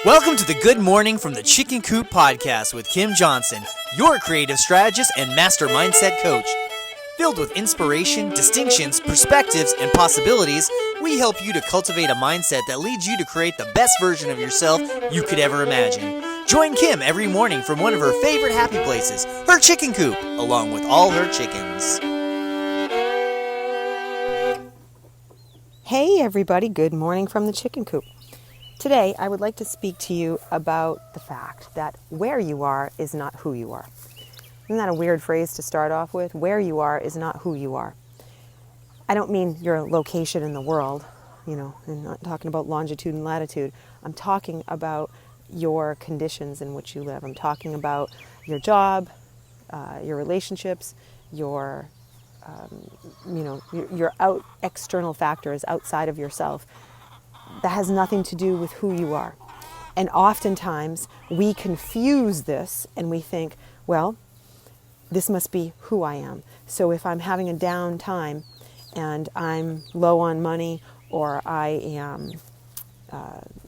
Welcome to the Good Morning from the Chicken Coop podcast with Kim Johnson, your creative strategist and master mindset coach. Filled with inspiration, distinctions, perspectives, and possibilities, we help you to cultivate a mindset that leads you to create the best version of yourself you could ever imagine. Join Kim every morning from one of her favorite happy places, her chicken coop, along with all her chickens. Hey everybody, good morning from the chicken coop. Today I would like to speak to you about the fact that where you are is not who you are. Isn't that a weird phrase to start off with? Where you are is not who you are. I don't mean your location in the world, I'm not talking about longitude and latitude. I'm talking about your conditions in which you live. I'm talking about your job, your relationships, your external factors outside of yourself. That has nothing to do with who you are. And oftentimes we confuse this and we think, well, this must be who I am. So if I'm having a down time and I'm low on money, or I am,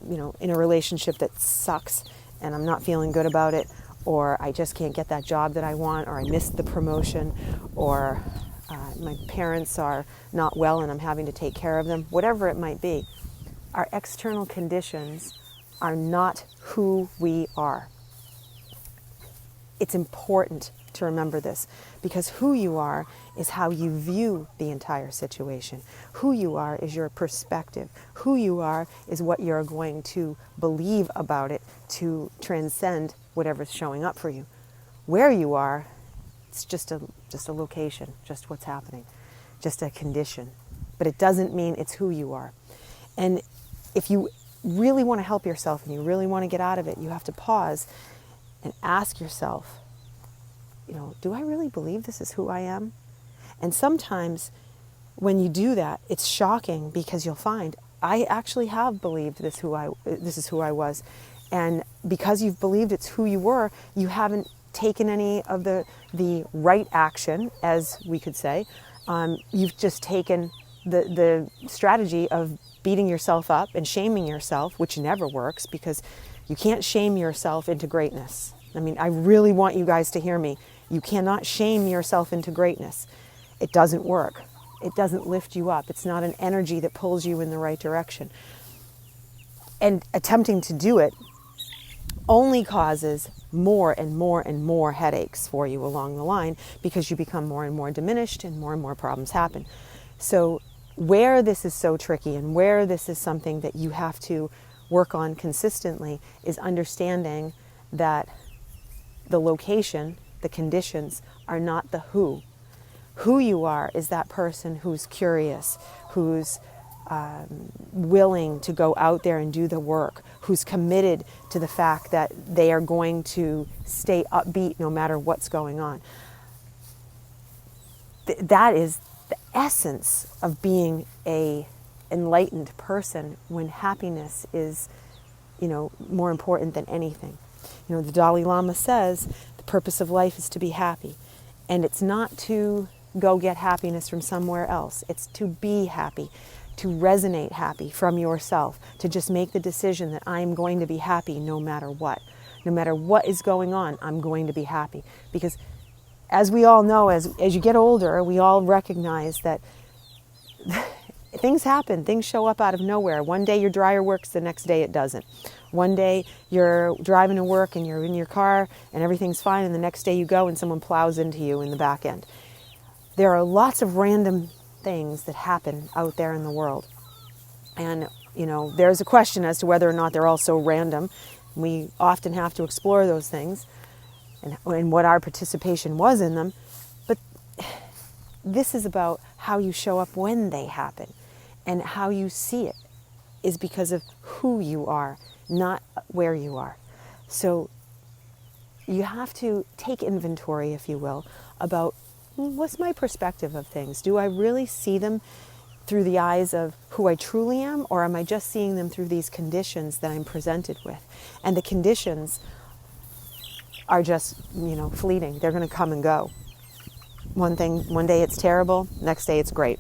in a relationship that sucks and I'm not feeling good about it, or I just can't get that job that I want, or I missed the promotion, or my parents are not well and I'm having to take care of them, whatever it might be. Our external conditions are not who we are. It's important to remember this, because who you are is how you view the entire situation. Who you are is your perspective. Who you are is what you're going to believe about it to transcend whatever's showing up for you. Where you are, it's just a location, just what's happening, just a condition. But it doesn't mean it's who you are. And if you really want to help yourself and you really want to get out of it, you have to pause and ask yourself, do I really believe this is who I am? And sometimes when you do that, it's shocking, because you'll find, I actually have believed this is who I was. And because you've believed it's who you were, you haven't taken any of the right action, as we could say. You've just taken the strategy of beating yourself up and shaming yourself, which never works, because you can't shame yourself into greatness. I really want you guys to hear me. You cannot shame yourself into greatness. It doesn't work. It doesn't lift you up. It's not an energy that pulls you in the right direction. And attempting to do it only causes more and more and more headaches for you along the line, because you become more and more diminished and more problems happen. So where this is so tricky and where this is something that you have to work on consistently is understanding that the location, the conditions, are not the who. Who you are is that person who's curious, who's willing to go out there and do the work, who's committed to the fact that they are going to stay upbeat no matter what's going on. That is the essence of being a enlightened person, when happiness is, more important than anything. The Dalai Lama says the purpose of life is to be happy. And it's not to go get happiness from somewhere else. It's to be happy, to resonate happy from yourself, to just make the decision that I'm going to be happy no matter what. No matter what is going on, I'm going to be happy. Because as we all know, as you get older, we all recognize that things happen, things show up out of nowhere. One day your dryer works, the next day it doesn't. One day you're driving to work and you're in your car and everything's fine, and the next day you go and someone plows into you in the back end. There are lots of random things that happen out there in the world. And, there's a question as to whether or not they're all so random. We often have to explore those things and what our participation was in them. But this is about how you show up when they happen, and how you see it is because of who you are, not where you are. So you have to take inventory, if you will, about what's my perspective of things. Do I really see them through the eyes of who I truly am, or am I just seeing them through these conditions that I'm presented with? And the conditions are just, fleeting. They're going to come and go. One day it's terrible, next day it's great.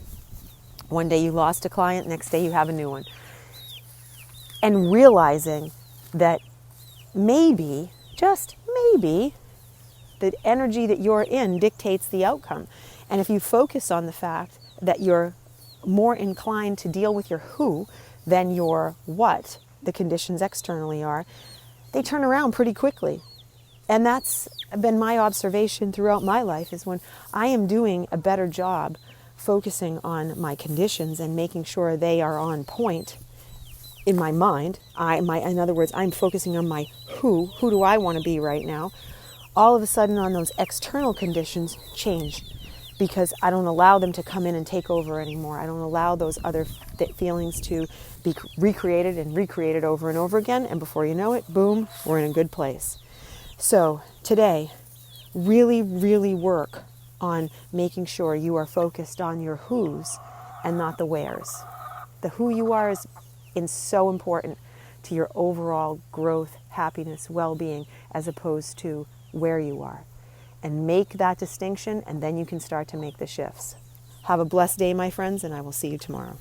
One day you lost a client, next day you have a new one. And realizing that maybe, just maybe, the energy that you're in dictates the outcome. And if you focus on the fact that you're more inclined to deal with your who than your what the conditions externally are, they turn around pretty quickly. And that's been my observation throughout my life, is when I am doing a better job focusing on my conditions and making sure they are on point in my mind. In other words, I'm focusing on my who do I want to be right now. All of a sudden on those external conditions change, because I don't allow them to come in and take over anymore. I don't allow those other feelings to be recreated and recreated over and over again. And before you know it, boom, we're in a good place. So today, really, really work on making sure you are focused on your who's and not the where's. The who you are is so important to your overall growth, happiness, well-being, as opposed to where you are. And make that distinction, and then you can start to make the shifts. Have a blessed day, my friends, and I will see you tomorrow.